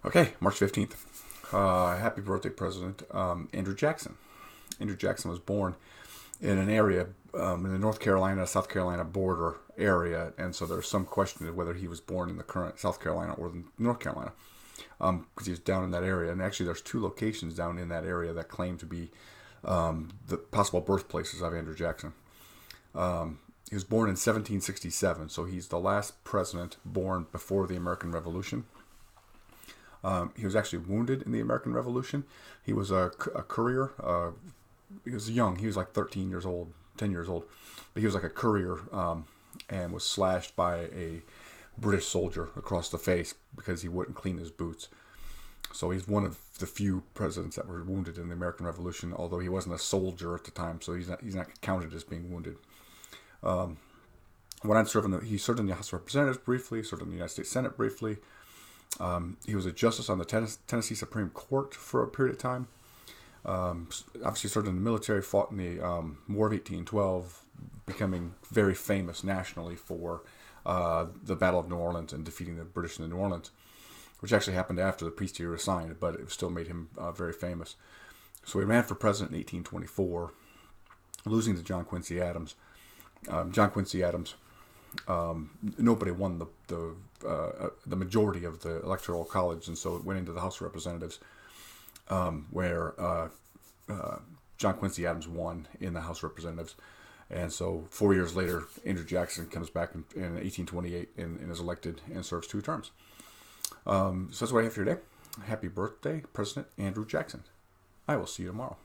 Okay, March 15th. Happy birthday, President Andrew Jackson. Andrew Jackson was born in an area in the North Carolina, South Carolina border area, and so there's some question of whether he was born in the current South Carolina or the North Carolina, because he was down in that area. And actually, there's two locations down in that area that claim to be the possible birthplaces of Andrew Jackson. He was born in 1767, so he's the last president born before the American Revolution. He was actually wounded in the American Revolution. He was a courier. He was young. He was like 13 years old, 10 years old. But he was like a courier and was slashed by a British soldier across the face because he wouldn't clean his boots. So he's one of the few presidents that were wounded in the American Revolution, although he wasn't a soldier at the time, so he's not counted as being wounded. He served in the House of Representatives briefly, served in the United States Senate briefly. He was a justice on the Tennessee Supreme Court for a period of time. Obviously served in the military, fought in the War of 1812, becoming very famous nationally for the Battle of New Orleans and defeating the British in New Orleans, which actually happened after the peace treaty was signed, but it still made him very famous. So he ran for president in 1824, losing to John Quincy Adams. Nobody won the majority of the electoral college, and so it went into the House of Representatives, where John Quincy Adams won in the House of Representatives. And so 4 years later, Andrew Jackson comes back in 1828 and is elected and serves 2 terms. So that's what I have for you today. Happy birthday, President Andrew Jackson. I will see you tomorrow.